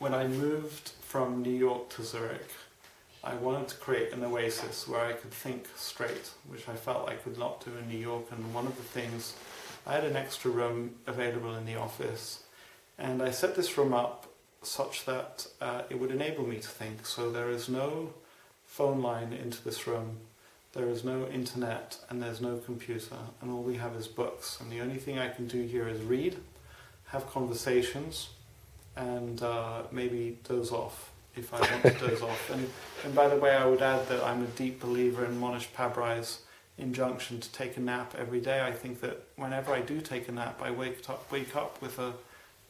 When I moved from New York to Zurich, I wanted to create an oasis where I could think straight, which I felt I could not do in New York. And one of the things, I had an extra room available in the office, and I set this room up such that it would enable me to think. So there is no phone line into this room, there is no internet, and there's no computer, and all we have is books. And the only thing I can do here is read, have conversations, and maybe doze off if I want to doze off. And by the way, I would add that I'm a deep believer in Monish Pabrai's injunction to take a nap every day. I think that whenever I do take a nap, I wake up with a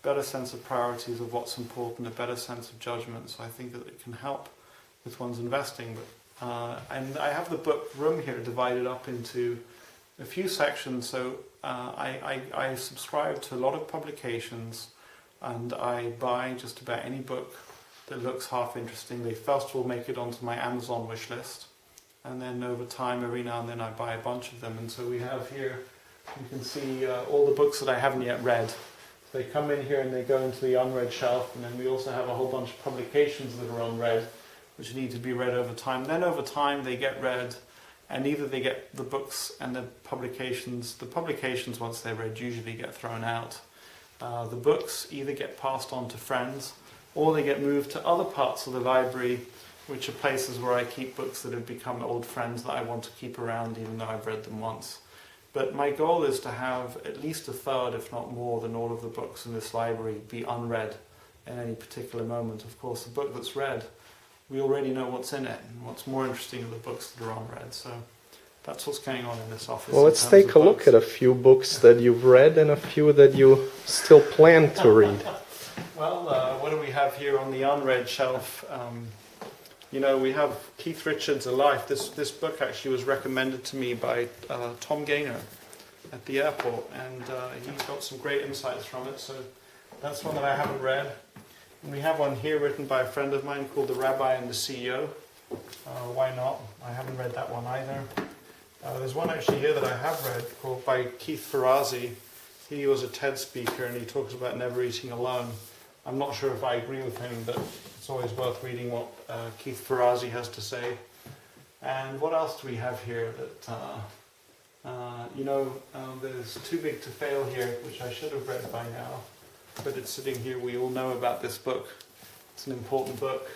better sense of priorities of what's important, a better sense of judgment. So I think that it can help with one's investing. And I have the book room here divided up into a few sections. So I subscribe to a lot of publications, and I buy just about any book that looks half interesting. They first of all make it onto my Amazon wish list, and then over time, every now and then, I buy a bunch of them. And so we have here, you can see all the books that I haven't yet read. They come in here and they go into the unread shelf, and then we also have a whole bunch of publications that are unread, which need to be read over time. Then over time they get read, and either they get the books and the publications once they're read usually get thrown out. The books either get passed on to friends, or they get moved to other parts of the library, which are places where I keep books that have become old friends that I want to keep around even though I've read them once. But my goal is to have at least a third, if not more, than all of the books in this library be unread at any particular moment. Of course, the book that's read, we already know what's in it, and what's more interesting are the books that are unread. So that's what's going on in this office. Well, let's take a look at a few books that you've read and a few that you still plan to read. Well, what do we have here on the unread shelf? We have Keith Richards' A Life. This book actually was recommended to me by Tom Gaynor at the airport, and he got some great insights from it, so that's one that I haven't read. And we have one here written by a friend of mine called The Rabbi and the CEO. Why not? I haven't read that one either. There's one actually here that I have read called by Keith Ferrazzi. He was a TED speaker, and he talks about never eating alone. I'm not sure if I agree with him, but it's always worth reading what Keith Ferrazzi has to say. And what else do we have here? There's Too Big to Fail here, which I should have read by now, but it's sitting here. We all know about this book. It's an important book.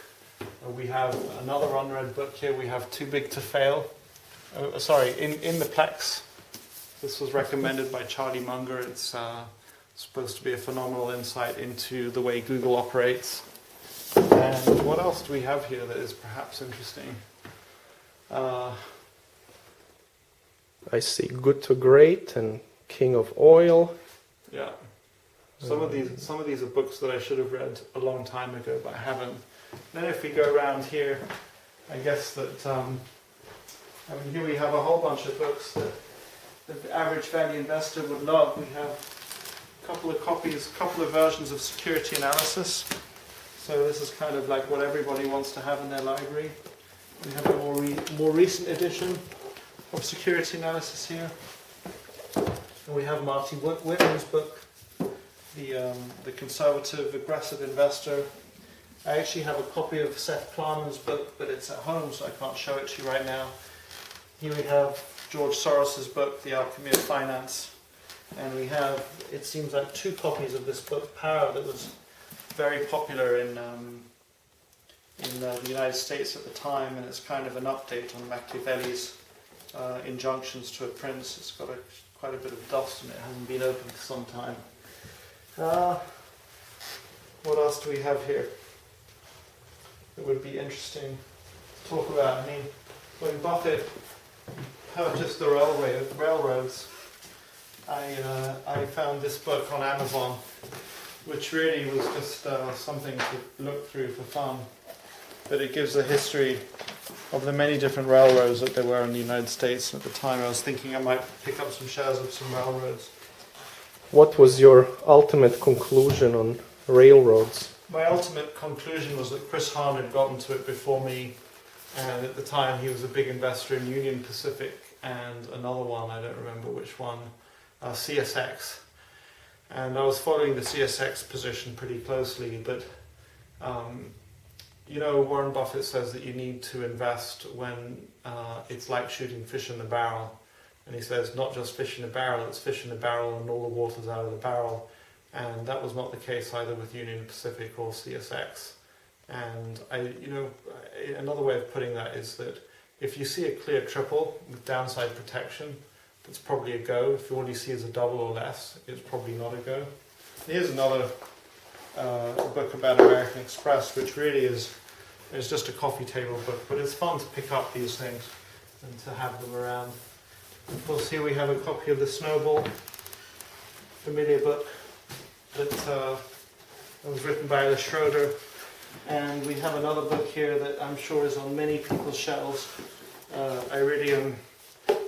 We have another unread book here. We have Too Big to Fail. In the Plex. This was recommended by Charlie Munger. It's supposed to be a phenomenal insight into the way Google operates. And what else do we have here that is perhaps interesting? I see Good to Great and King of Oil. Yeah. Some of these are books that I should have read a long time ago, but I haven't. Then if we go around here, I guess that here we have a whole bunch of books that the average value investor would love. We have a couple of copies, a couple of versions of Security Analysis. So this is kind of like what everybody wants to have in their library. We have a more recent edition of Security Analysis here. And we have Marty Whitman's book, The Conservative Aggressive Investor. I actually have a copy of Seth Klarman's book, but it's at home, so I can't show it to you right now. Here we have George Soros's book, The Alchemy of Finance. And we have, it seems like, 2 copies of this book, Power, that was very popular in the United States at the time, and it's kind of an update on Machiavelli's injunctions to a prince. It's got quite a bit of dust in it. It hasn't been opened for some time. What else do we have here that would be interesting to talk about? I mean, when Buffett purchased the railroads, I found this book on Amazon, which really was just something to look through for fun. But it gives a history of the many different railroads that there were in the United States. At the time I was thinking I might pick up some shares of some railroads. What was your ultimate conclusion on railroads? My ultimate conclusion was that Chris Hahn had gotten to it before me, and at the time he was a big investor in Union Pacific and another one, I don't remember which one, CSX. And I was following the CSX position pretty closely, but You know, Warren Buffett says that you need to invest when it's like shooting fish in the barrel. And he says, not just fish in a barrel, it's fish in a barrel and all the water's out of the barrel. And that was not the case either with Union Pacific or CSX. And another way of putting that is that if you see a clear triple with downside protection, it's probably a go. If all you see is a double or less, it's probably not a go. Here's another book about American Express, which really is just a coffee table book, but it's fun to pick up these things and to have them around. Of course, here we have a copy of The Snowball, familiar book that was written by Alice Schroeder. And we have another book here that I'm sure is on many people's shelves. I really am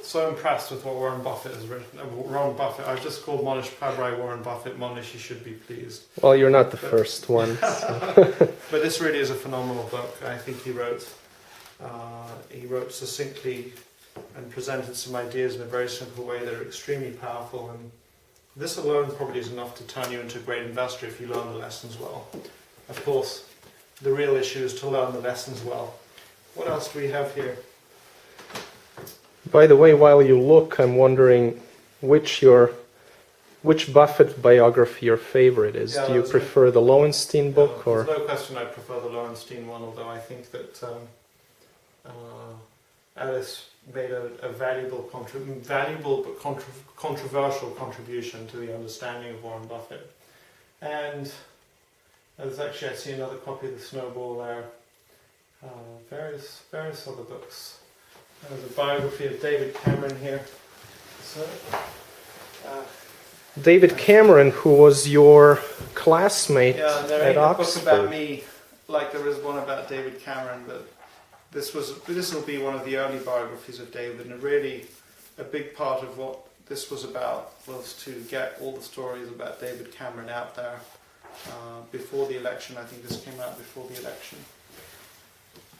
so impressed with what Warren Buffett has written. Warren Buffett, I've just called Monish Pabrai Warren Buffett. Monish, you should be pleased. Well, you're not the first one. So. But this really is a phenomenal book. I think he wrote succinctly and presented some ideas in a very simple way that are extremely powerful. And this alone probably is enough to turn you into a great investor if you learn the lessons well. Of course, the real issue is to learn the lessons well. What else do we have here? By the way, while you look, I'm wondering which Buffett biography your favorite is. Yeah, do you prefer the Lowenstein book or? There's no question I prefer the Lowenstein one, although I think that Alice made a valuable but controversial contribution to the understanding of Warren Buffett. And there's actually, I see another copy of The Snowball there. Various other books. There's a biography of David Cameron here. So, David Cameron, who was your classmate there at ain't a book Oxford. about me like there is one about David Cameron, but this will be one of the early biographies of David, and really a big part of what this was about was to get all the stories about David Cameron out there before the election. I think this came out before the election.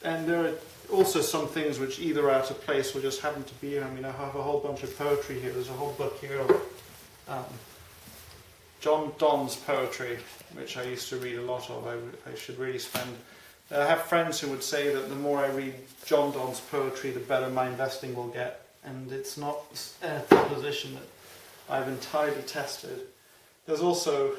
And there are also some things which either are out of place or just happen to be here. I mean, I have a whole bunch of poetry here. There's a whole book here of John Donne's poetry, which I used to read a lot of. I should really spend... I have friends who would say that the more I read John Donne's poetry, the better my investing will get. And it's not a proposition that I've entirely tested. There's also...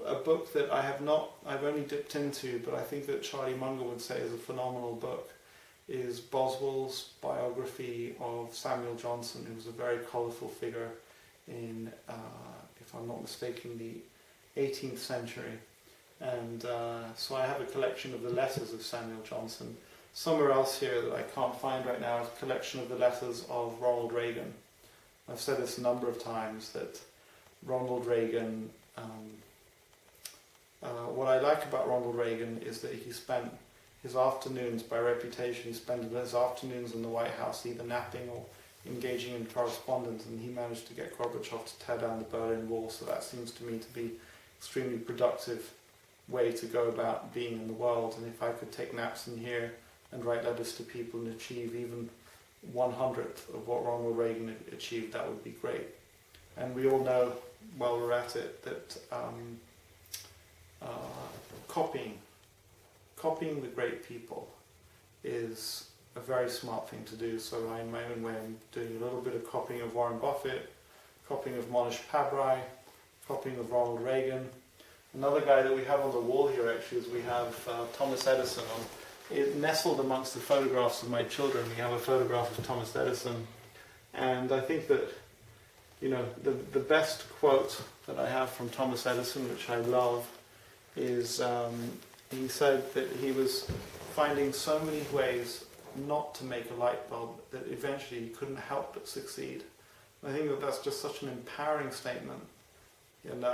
a book that I've only dipped into, but I think that Charlie Munger would say is a phenomenal book, is Boswell's biography of Samuel Johnson, who was a very colourful figure in, if I'm not mistaken, the 18th century. And so I have a collection of the letters of Samuel Johnson. Somewhere else here that I can't find right now is a collection of the letters of Ronald Reagan. I've said this a number of times that Ronald Reagan, what I like about Ronald Reagan is that he spent his afternoons, by reputation, he spent his afternoons in the White House either napping or engaging in correspondence, and he managed to get Gorbachev to tear down the Berlin Wall, so that seems to me to be an extremely productive way to go about being in the world. And if I could take naps in here and write letters to people and achieve even 1/100th of what Ronald Reagan achieved, that would be great. And we all know, while we're at it, that copying the great people is a very smart thing to do. So in my own way, I'm doing a little bit of copying of Warren Buffett, copying of Monish Pabrai, copying of Ronald Reagan. Another guy that we have on the wall here actually is we have Thomas Edison. It nestled amongst the photographs of my children. We have a photograph of Thomas Edison, and I think that the best quote that I have from Thomas Edison, which I love, is he said that he was finding so many ways not to make a light bulb that eventually he couldn't help but succeed. And I think that that's just such an empowering statement. And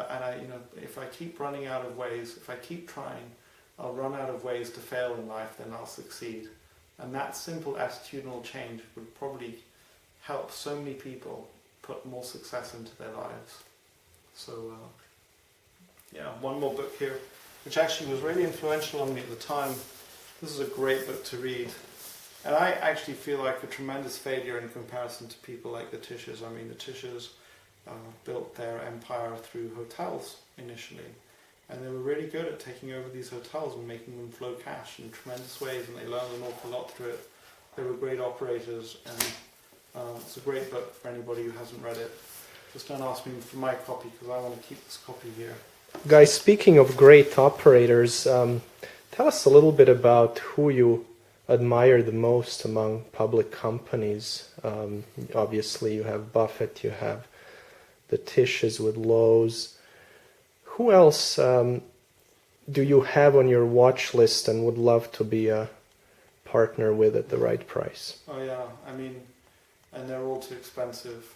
if I keep running out of ways, if I keep trying, I'll run out of ways to fail in life, then I'll succeed. And that simple attitudinal change would probably help so many people put more success into their lives. So, one more book here, which actually was really influential on me at the time. This is a great book to read. And I actually feel like a tremendous failure in comparison to people like the Tishers. I mean, the Tishers built their empire through hotels initially. And they were really good at taking over these hotels and making them flow cash in tremendous ways, and they learned an awful lot through it. They were great operators, and it's a great book for anybody who hasn't read it. Just don't ask me for my copy, because I want to keep this copy here. Guys, speaking of great operators, tell us a little bit about who you admire the most among public companies. Obviously, you have Buffett, you have the Tisches with Lowe's. Who else do you have on your watch list and would love to be a partner with at the right price? Oh yeah, I mean, and they're all too expensive.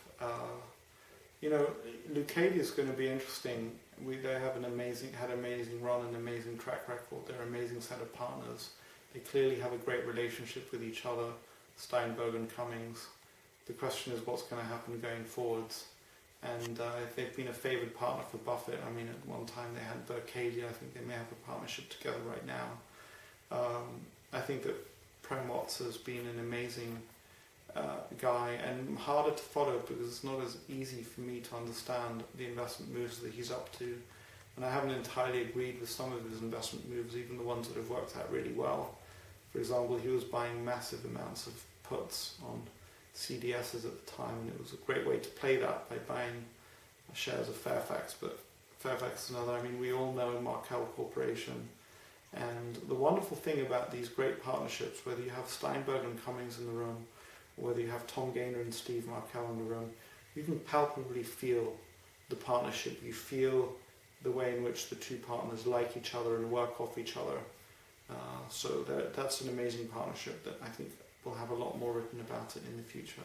Lucadi is going to be interesting. They have had an amazing run, an amazing track record. They're an amazing set of partners. They clearly have a great relationship with each other, Steinberg and Cummings. The question is what's going to happen going forwards. And they've been a favoured partner for Buffett. I mean, at one time they had Berkadia. I think they may have a partnership together right now. I think that Prem Watts has been an amazing guy and harder to follow because it's not as easy for me to understand the investment moves that he's up to. And I haven't entirely agreed with some of his investment moves, even the ones that have worked out really well. For example, he was buying massive amounts of puts on CDSs at the time, and it was a great way to play that by buying shares of Fairfax. But Fairfax is another. I mean, we all know Markel Corporation. And the wonderful thing about these great partnerships, whether you have Steinberg and Cummings in the room, or whether you have Tom Gaynor and Steve Markel in the room, you can palpably feel the partnership. You feel the way in which the two partners like each other and work off each other. So that's an amazing partnership that I think will have a lot more written about it in the future.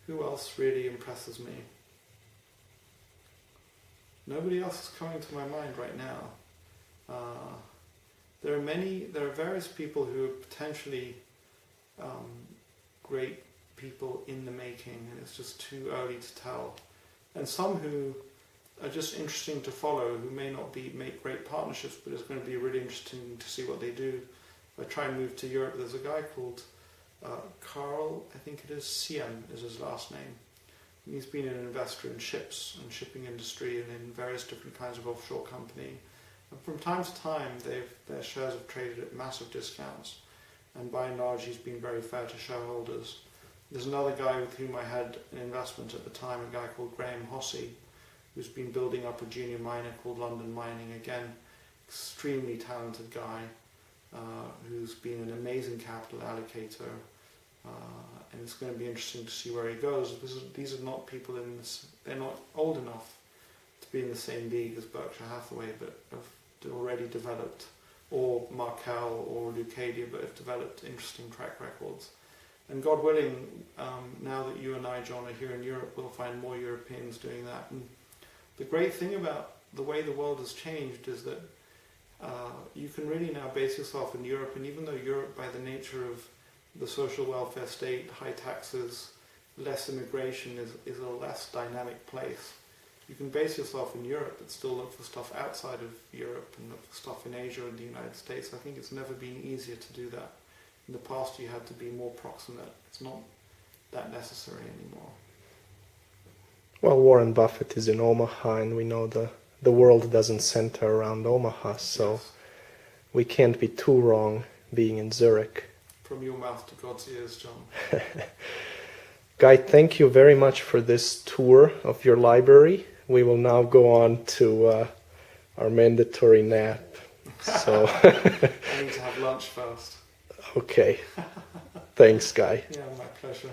Who else really impresses me? Nobody else is coming to my mind right now. There are various people who are potentially great people in the making, and it's just too early to tell. And some who are just interesting to follow, who may not make great partnerships, but it's going to be really interesting to see what they do. If I try and move to Europe, there's a guy called Carl, I think it is, Siem is his last name. And he's been an investor in ships and shipping industry and in various different kinds of offshore company. And from time to time, their shares have traded at massive discounts. And by and large, he's been very fair to shareholders. There's another guy with whom I had an investment at the time, a guy called Graham Hossey, who's been building up a junior miner called London Mining. Again, extremely talented guy, who's been an amazing capital allocator. And it's going to be interesting to see where he goes. These are not people they're not old enough to be in the same league as Berkshire Hathaway, but have already developed, or Markel or Lucadia, but have developed interesting track records. And God willing, now that you and I, John, are here in Europe, we'll find more Europeans doing that. And the great thing about the way the world has changed is that you can really now base yourself in Europe, and even though Europe, by the nature of the social welfare state, high taxes, less immigration, is a less dynamic place, you can base yourself in Europe but still look for stuff outside of Europe and look for stuff in Asia and the United States. I think it's never been easier to do that. In the past you had to be more proximate. It's not that necessary anymore. Well, Warren Buffett is in Omaha, and we know the world doesn't center around Omaha, so Yes. We can't be too wrong being in Zurich. From your mouth to God's ears, John. Guy, thank you very much for this tour of your library. We will now go on to our mandatory nap. So I need to have lunch first. Okay. Thanks, Guy. Yeah, my pleasure.